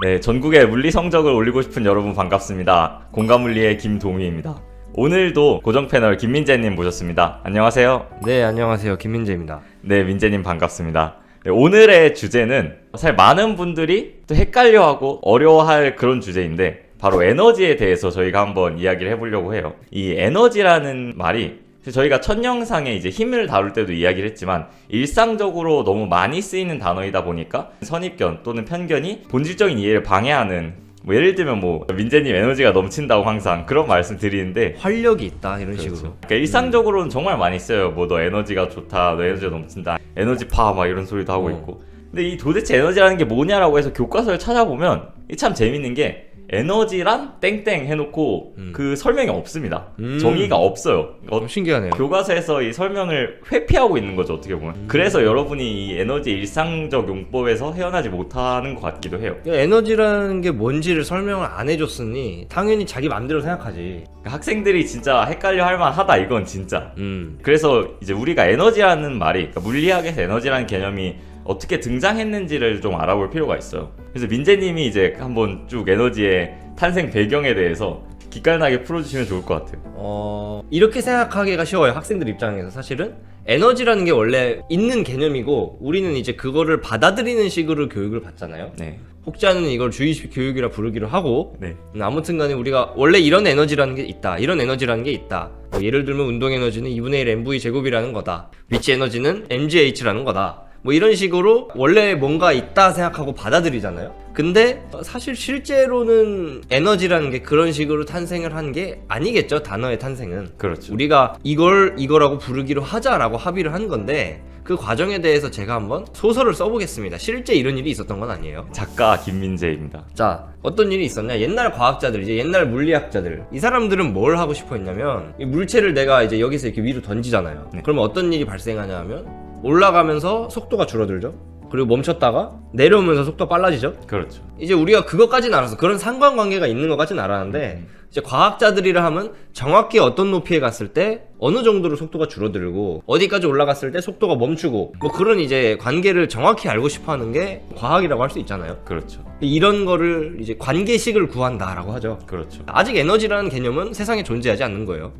네, 전국의 물리 성적을 올리고 싶은 여러분 반갑습니다. 공감물리의 김동희입니다. 오늘도 고정 패널 김민재님 모셨습니다. 안녕하세요. 네, 안녕하세요. 김민재입니다. 네, 민재님 반갑습니다. 네, 오늘의 주제는 사실 많은 분들이 또 헷갈려하고 어려워할 그런 주제인데 바로 에너지에 대해서 저희가 한번 이야기를 해보려고 해요. 이 에너지라는 말이 저희가 첫 영상에 이제 힘을 다룰 때도 이야기를 했지만 일상적으로 너무 많이 쓰이는 단어이다 보니까 선입견 또는 편견이 본질적인 이해를 방해하는, 예를 들면 민재님 에너지가 넘친다고 항상 그런 말씀 드리는데 활력이 있다 이런 그렇죠. 식으로. 그러니까 일상적으로는 정말 많이 써요. 너 에너지가 좋다, 너 에너지가 넘친다, 에너지파 막 이런 소리도 하고 있고. 근데 이 도대체 에너지라는 게 뭐냐라고 해서 교과서를 찾아보면 참 재밌는 게 에너지란 땡땡 해놓고 그 설명이 없습니다. 정의가 없어요. 신기하네요. 교과서에서 이 설명을 회피하고 있는 거죠, 어떻게 보면. 그래서 여러분이 이 에너지 일상적 용법에서 헤어나지 못하는 것 같기도 해요. 에너지라는 게 뭔지를 설명을 안 해줬으니 당연히 자기 맘대로 생각하지. 그러니까 학생들이 진짜 헷갈려 할 만하다, 이건 진짜. 그래서 이제 우리가 에너지라는 말이, 그러니까 물리학에서 에너지라는 개념이 어떻게 등장했는지를 좀 알아볼 필요가 있어요. 그래서 민재님이 이제 한번 쭉 에너지의 탄생 배경에 대해서 기깔나게 풀어주시면 좋을 것 같아요. 이렇게 생각하기가 쉬워요. 학생들 입장에서. 사실은 에너지라는 게 원래 있는 개념이고 우리는 이제 그거를 받아들이는 식으로 교육을 받잖아요. 네. 혹자는 이걸 주의식 교육이라 부르기로 하고, 네. 아무튼 간에 우리가 원래 이런 에너지라는 게 있다, 이런 에너지라는 게 있다. 예를 들면 운동 에너지는 2분의 1 mv 제곱이라는 거다, 위치 에너지는 mgh라는 거다, 이런 식으로 원래 뭔가 있다 생각하고 받아들이잖아요. 근데 사실 실제로는 에너지라는 게 그런 식으로 탄생을 한 게 아니겠죠. 단어의 탄생은. 그렇죠. 우리가 이거라고 부르기로 하자라고 합의를 한 건데, 그 과정에 대해서 제가 한번 소설을 써보겠습니다. 실제 이런 일이 있었던 건 아니에요. 작가 김민재입니다. 자, 어떤 일이 있었냐? 옛날 과학자들, 이제 옛날 물리학자들, 이 사람들은 뭘 하고 싶어 했냐면, 이 물체를 내가 이제 여기서 이렇게 위로 던지잖아요. 네. 그러면 어떤 일이 발생하냐 하면, 올라가면서 속도가 줄어들죠. 그리고 멈췄다가 내려오면서 속도가 빨라지죠. 그렇죠. 이제 우리가 그것까지는 알았어. 그런 상관관계가 있는 것까지는 알았는데, 이제 과학자들이라 하면 정확히 어떤 높이에 갔을 때 어느 정도로 속도가 줄어들고 어디까지 올라갔을 때 속도가 멈추고, 그런 이제 관계를 정확히 알고 싶어 하는 게 과학이라고 할 수 있잖아요. 그렇죠. 이런 거를 이제 관계식을 구한다라고 하죠. 그렇죠. 아직 에너지라는 개념은 세상에 존재하지 않는 거예요.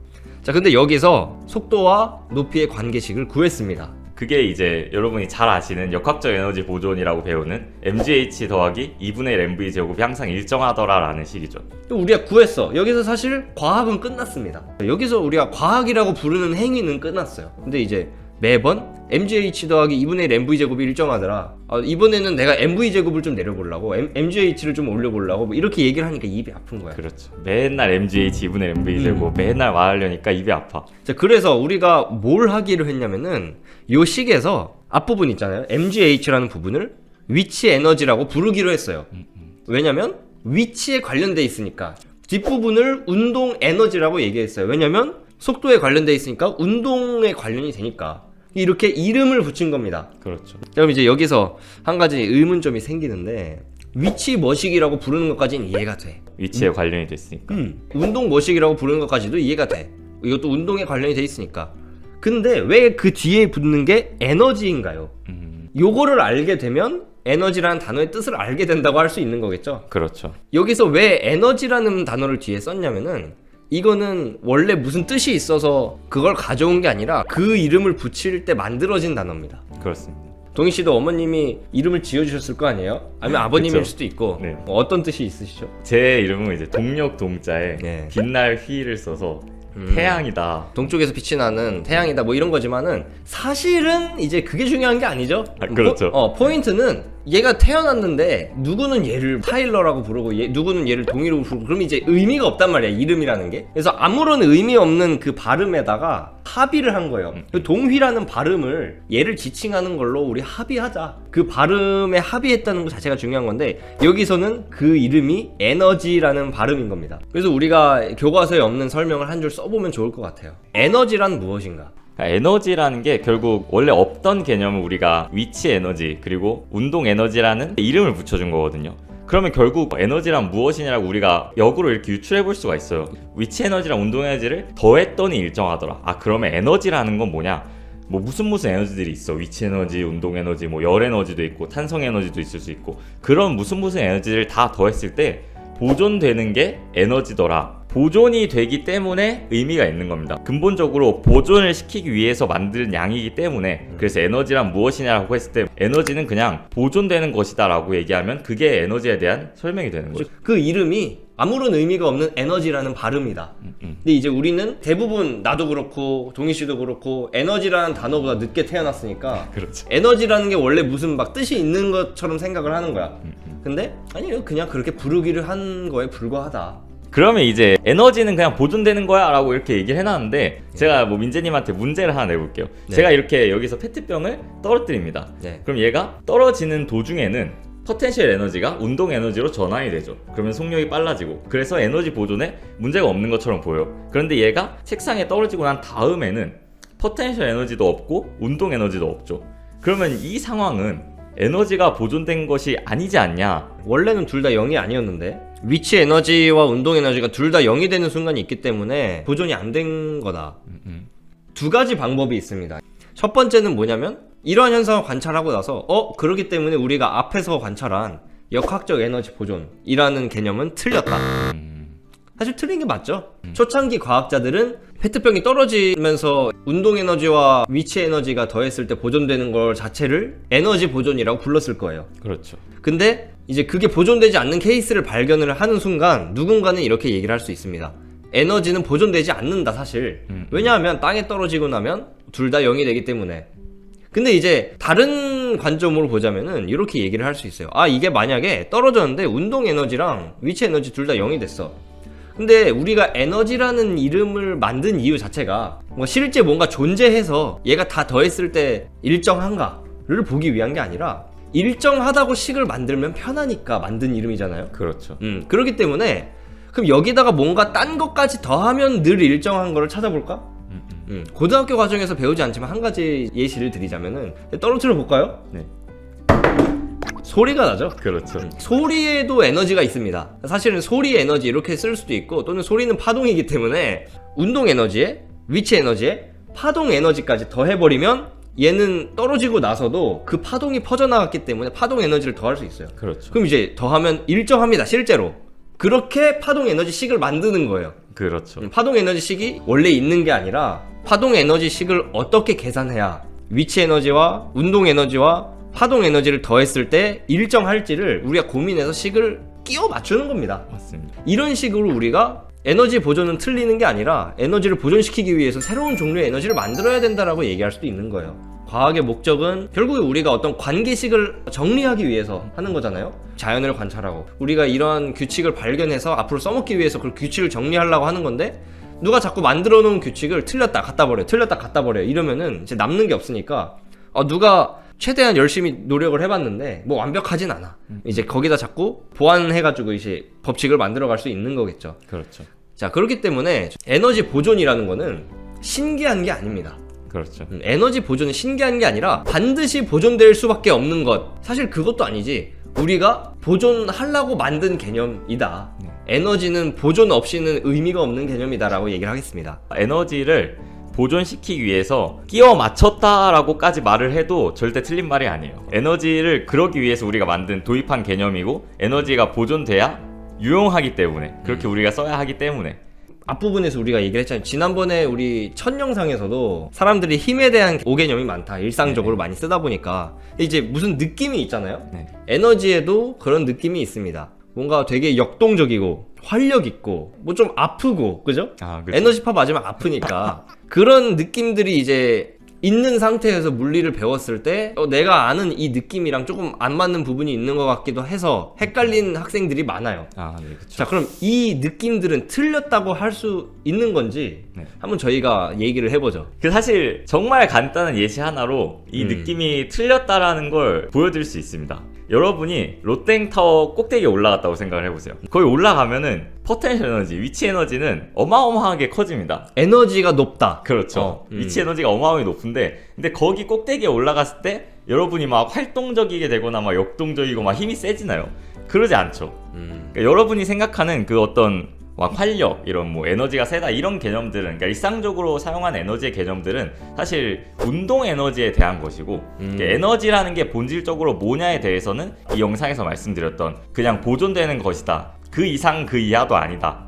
자, 근데 여기서 속도와 높이의 관계식을 구했습니다. 그게 이제 여러분이 잘 아시는 역학적 에너지 보존이라고 배우는 mgh 더하기 2분의 1 mv 제곱이 항상 일정하더라 라는 식이죠. 또 우리가 구했어. 여기서 사실 과학은 끝났습니다. 여기서 우리가 과학이라고 부르는 행위는 끝났어요. 근데 이제 매번 mgh 더하기 2분의 1 mv 제곱이 일정하더라. 이번에는 내가 mv 제곱을 좀 내려보려고, mgh를 좀 올려보려고, 이렇게 얘기를 하니까 입이 아픈 거야. 그렇죠. 맨날 mgh 2분의 1 mv 제곱 맨날 말하려니까 입이 아파. 자, 그래서 우리가 뭘 하기로 했냐면은 요 식에서 앞부분 있잖아요. mgh라는 부분을 위치 에너지라고 부르기로 했어요. 왜냐면 위치에 관련돼 있으니까. 뒷부분을 운동 에너지라고 얘기했어요. 왜냐면 속도에 관련돼 있으니까 운동에 관련이 되니까. 이렇게 이름을 붙인 겁니다. 그렇죠. 그럼 이제 여기서 한 가지 의문점이 생기는데, 위치 머식이라고 부르는 것까지는 이해가 돼. 위치에 관련이 됐으니까. 운동 머식이라고 부르는 것까지도 이해가 돼. 이것도 운동에 관련이 돼 있으니까. 근데 왜 그 뒤에 붙는 게 에너지인가요? 요거를 알게 되면 에너지라는 단어의 뜻을 알게 된다고 할 수 있는 거겠죠. 그렇죠. 여기서 왜 에너지라는 단어를 뒤에 썼냐면은, 이거는 원래 무슨 뜻이 있어서 그걸 가져온 게 아니라 그 이름을 붙일 때 만들어진 단어입니다. 그렇습니다. 동희 씨도 어머님이 이름을 지어주셨을 거 아니에요? 아니면 아버님일 그쵸. 수도 있고. 네. 어떤 뜻이 있으시죠? 제 이름은 이제 동력 동자에 네. 빛날 휘를 써서 태양이다. 동쪽에서 빛이 나는 태양이다, 이런 거지만은 사실은 이제 그게 중요한 게 아니죠. 그렇죠. 포인트는 얘가 태어났는데 누구는 얘를 타일러라고 부르고 누구는 얘를 동희라고 부르고, 그럼 이제 의미가 없단 말이야, 이름이라는 게. 그래서 아무런 의미 없는 그 발음에다가 합의를 한 거예요. 그 동휘라는 발음을 얘를 지칭하는 걸로 우리 합의하자. 그 발음에 합의했다는 것 자체가 중요한 건데, 여기서는 그 이름이 에너지라는 발음인 겁니다. 그래서 우리가 교과서에 없는 설명을 한 줄 써보면 좋을 것 같아요. 에너지란 무엇인가? 에너지라는 게 결국 원래 없던 개념을 우리가 위치 에너지 그리고 운동 에너지라는 이름을 붙여준 거거든요. 그러면 결국 에너지란 무엇이냐라고 우리가 역으로 이렇게 유추해 볼 수가 있어요. 위치 에너지랑 운동 에너지를 더했더니 일정하더라. 그러면 에너지라는 건 뭐냐? 뭐 무슨 에너지들이 있어. 위치 에너지, 운동 에너지, 뭐 열 에너지도 있고 탄성 에너지도 있을 수 있고 그런 무슨 에너지를 다 더했을 때 보존되는 게 에너지더라. 보존이 되기 때문에 의미가 있는 겁니다. 근본적으로 보존을 시키기 위해서 만든 양이기 때문에 그래서 에너지란 무엇이냐라고 했을 때 에너지는 그냥 보존되는 것이다 라고 얘기하면 그게 에너지에 대한 설명이 되는 거죠. 그 이름이 아무런 의미가 없는 에너지라는 발음이다. 근데 이제 우리는 대부분 나도 그렇고 동희 씨도 그렇고 에너지라는 단어보다 늦게 태어났으니까 그렇죠. 에너지라는 게 원래 무슨 막 뜻이 있는 것처럼 생각을 하는 거야. 근데 아니 그냥 그렇게 부르기를 한 거에 불과하다. 그러면 이제 에너지는 그냥 보존되는 거야 라고 이렇게 얘기를 해놨는데 제가 뭐 민재님한테 문제를 하나 내볼게요. 네. 제가 이렇게 여기서 페트병을 떨어뜨립니다. 네. 그럼 얘가 떨어지는 도중에는 포텐셜 에너지가 운동 에너지로 전환이 되죠. 그러면 속력이 빨라지고 그래서 에너지 보존에 문제가 없는 것처럼 보여요. 그런데 얘가 책상에 떨어지고 난 다음에는 포텐셜 에너지도 없고 운동 에너지도 없죠. 그러면 이 상황은 에너지가 보존된 것이 아니지 않냐. 원래는 둘 다 0이 아니었는데 위치 에너지와 운동 에너지가 둘 다 0이 되는 순간이 있기 때문에 보존이 안 된 거다. 두 가지 방법이 있습니다. 첫 번째는 뭐냐면 이러한 현상을 관찰하고 나서 그러기 때문에 우리가 앞에서 관찰한 역학적 에너지 보존이라는 개념은 틀렸다. 사실 틀린 게 맞죠. 초창기 과학자들은 페트병이 떨어지면서 운동 에너지와 위치 에너지가 더했을 때 보존되는 걸 자체를 에너지 보존이라고 불렀을 거예요. 그렇죠. 근데 이제 그게 보존되지 않는 케이스를 발견을 하는 순간 누군가는 이렇게 얘기를 할 수 있습니다. 에너지는 보존되지 않는다 사실. 왜냐하면 땅에 떨어지고 나면 둘 다 0이 되기 때문에. 근데 이제 다른 관점으로 보자면은 이렇게 얘기를 할 수 있어요. 이게 만약에 떨어졌는데 운동 에너지랑 위치 에너지 둘 다 0이 됐어. 근데 우리가 에너지라는 이름을 만든 이유 자체가 뭐 실제 뭔가 존재해서 얘가 다 더했을 때 일정한가를 보기 위한 게 아니라 일정하다고 식을 만들면 편하니까 만든 이름이잖아요. 그렇죠. 그렇기 때문에 그럼 여기다가 뭔가 딴 것까지 더하면 늘 일정한 거를 찾아볼까? 고등학교 과정에서 배우지 않지만 한 가지 예시를 드리자면은 떨어뜨려 볼까요? 네. 소리가 나죠? 그렇죠. 소리에도 에너지가 있습니다. 사실은 소리 에너지 이렇게 쓸 수도 있고 또는 소리는 파동이기 때문에 운동 에너지에 위치 에너지에 파동 에너지까지 더해버리면 얘는 떨어지고 나서도 그 파동이 퍼져나갔기 때문에 파동 에너지를 더할 수 있어요. 그렇죠. 그럼 이제 더하면 일정합니다. 실제로 그렇게 파동 에너지 식을 만드는 거예요. 그렇죠. 파동 에너지 식이 원래 있는 게 아니라 파동 에너지 식을 어떻게 계산해야 위치 에너지와 운동 에너지와 파동 에너지를 더했을 때 일정할지를 우리가 고민해서 식을 끼워 맞추는 겁니다. 맞습니다. 이런 식으로 우리가 에너지 보존은 틀리는 게 아니라 에너지를 보존시키기 위해서 새로운 종류의 에너지를 만들어야 된다라고 얘기할 수도 있는 거예요. 과학의 목적은 결국에 우리가 어떤 관계식을 정리하기 위해서 하는 거잖아요. 자연을 관찰하고 우리가 이러한 규칙을 발견해서 앞으로 써먹기 위해서 그 규칙을 정리하려고 하는 건데 누가 자꾸 만들어 놓은 규칙을 틀렸다 갖다 버려 틀렸다 갖다 버려 이러면은 이제 남는 게 없으니까 누가 최대한 열심히 노력을 해봤는데 뭐 완벽하진 않아. 이제 거기다 자꾸 보완해가지고 이제 법칙을 만들어갈 수 있는 거겠죠. 그렇죠. 자, 그렇기 때문에 에너지 보존이라는 거는 신기한 게 아닙니다. 그렇죠. 에너지 보존은 신기한 게 아니라 반드시 보존될 수밖에 없는 것. 사실 그것도 아니지. 우리가 보존하려고 만든 개념이다. 에너지는 보존 없이는 의미가 없는 개념이다라고 얘기를 하겠습니다. 에너지를 보존시키기 위해서 끼워 맞췄다라고까지 말을 해도 절대 틀린 말이 아니에요. 에너지를 그러기 위해서 우리가 만든 도입한 개념이고 에너지가 보존돼야 유용하기 때문에 그렇게 우리가 써야 하기 때문에 앞부분에서 우리가 얘기를 했잖아요. 지난번에 우리 첫 영상에서도 사람들이 힘에 대한 오개념이 많다. 일상적으로 많이 쓰다 보니까 이제 무슨 느낌이 있잖아요. 네. 에너지에도 그런 느낌이 있습니다. 뭔가 되게 역동적이고 활력 있고 뭐 좀 아프고 그죠? 그렇죠. 에너지파 맞으면 아프니까 그런 느낌들이 이제 있는 상태에서 물리를 배웠을 때 내가 아는 이 느낌이랑 조금 안 맞는 부분이 있는 것 같기도 해서 헷갈린 학생들이 많아요. 네, 그렇죠. 자, 그럼 이 느낌들은 틀렸다고 할 수 있는 건지 한번 저희가 얘기를 해보죠. 사실 정말 간단한 예시 하나로 이 느낌이 틀렸다라는 걸 보여드릴 수 있습니다. 여러분이 롯땡타워 꼭대기에 올라갔다고 생각을 해보세요. 거기 올라가면은 포텐셜 에너지, 위치 에너지는 어마어마하게 커집니다. 에너지가 높다. 그렇죠. 위치 에너지가 어마어마하게 높은데 근데 거기 꼭대기에 올라갔을 때 여러분이 막 활동적이게 되거나 막 역동적이고 막 힘이 세지나요? 그러지 않죠. 그러니까 여러분이 생각하는 그 어떤 막 활력 이런 뭐 에너지가 세다 이런 개념들은 그러니까 일상적으로 사용한 에너지의 개념들은 사실 운동 에너지에 대한 것이고 에너지라는 게 본질적으로 뭐냐에 대해서는 이 영상에서 말씀드렸던 그냥 보존되는 것이다. 그 이상 그 이하도 아니다.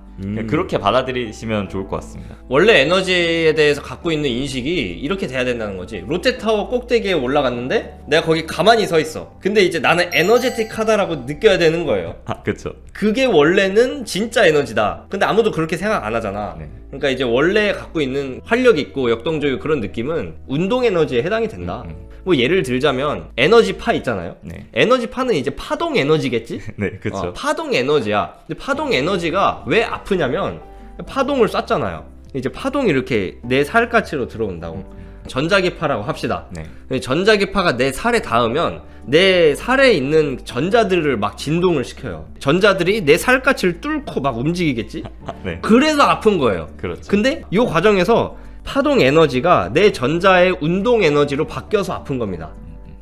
그렇게 받아들이시면 좋을 것 같습니다. 원래 에너지에 대해서 갖고 있는 인식이 이렇게 돼야 된다는 거지. 롯데타워 꼭대기에 올라갔는데 내가 거기 가만히 서 있어. 근데 이제 나는 에너제틱하다라고 느껴야 되는 거예요. 아, 그렇죠. 그게 원래는 진짜 에너지다. 근데 아무도 그렇게 생각 안 하잖아. 네. 그러니까 이제 원래 갖고 있는 활력 있고 역동적이고 그런 느낌은 운동 에너지에 해당이 된다. 뭐 예를 들자면 에너지파 있잖아요. 네. 에너지파는 이제 파동 에너지겠지? 네, 그렇죠. 파동 에너지야. 근데 파동 에너지가 왜 아프냐면 파동을 쐈잖아요. 이제 파동이 이렇게 내 살갗으로 들어온다고. 전자기파라고 합시다. 네. 전자기파가 내 살에 닿으면 내 살에 있는 전자들을 막 진동을 시켜요. 전자들이 내 살갗을 뚫고 막 움직이겠지? 네. 그래서 아픈 거예요. 그렇죠. 근데 이 과정에서 파동 에너지가 내 전자의 운동 에너지로 바뀌어서 아픈 겁니다.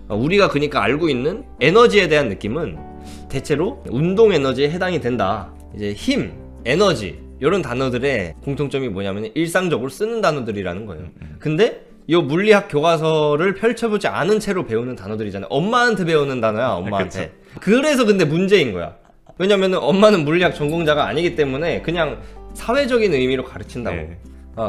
우리가 그러니까 알고 있는 에너지에 대한 느낌은 대체로 운동 에너지에 해당이 된다. 이제 힘, 에너지 이런 단어들의 공통점이 뭐냐면 일상적으로 쓰는 단어들이라는 거예요. 근데 이 물리학 교과서를 펼쳐보지 않은 채로 배우는 단어들이잖아요. 엄마한테 배우는 단어야, 엄마한테. 그래서 근데 문제인 거야. 왜냐면 엄마는 물리학 전공자가 아니기 때문에 그냥 사회적인 의미로 가르친다고. 네.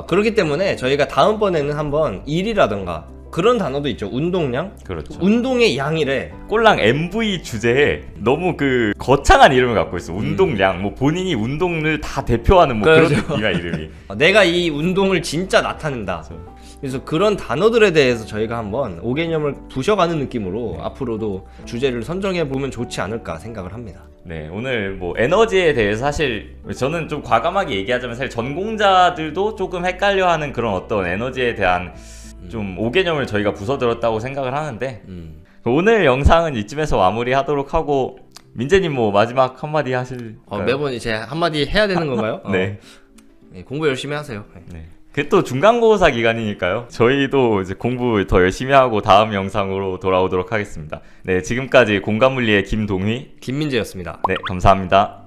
그렇기 때문에 저희가 다음번에는 한번 일이라던가 그런 단어도 있죠. 운동량? 그렇죠. 운동의 양이래. 꼴랑 MV 주제에 너무 그 거창한 이름을 갖고 있어. 운동량. 뭐 본인이 운동을 다 대표하는 뭐 그렇죠. 그런 느낌이야, 이름이. 내가 이 운동을 진짜 나타낸다. 그래서 그런 단어들에 대해서 저희가 한번 5개념을 부셔가는 느낌으로 앞으로도 주제를 선정해 보면 좋지 않을까 생각을 합니다. 네, 오늘 뭐 에너지에 대해서 사실 저는 좀 과감하게 얘기하자면 사실 전공자들도 조금 헷갈려하는 그런 어떤 에너지에 대한 좀 5개념을 저희가 부서들었다고 생각을 하는데 오늘 영상은 이쯤에서 마무리하도록 하고 민재님 뭐 마지막 한마디 하실까요? 매번 이제 한마디 해야 되는 건가요? 네. 네, 공부 열심히 하세요. 네. 그 또 중간고사 기간이니까요. 저희도 이제 공부 더 열심히 하고 다음 영상으로 돌아오도록 하겠습니다. 네, 지금까지 공간물리의 김동휘, 김민재였습니다. 네, 감사합니다.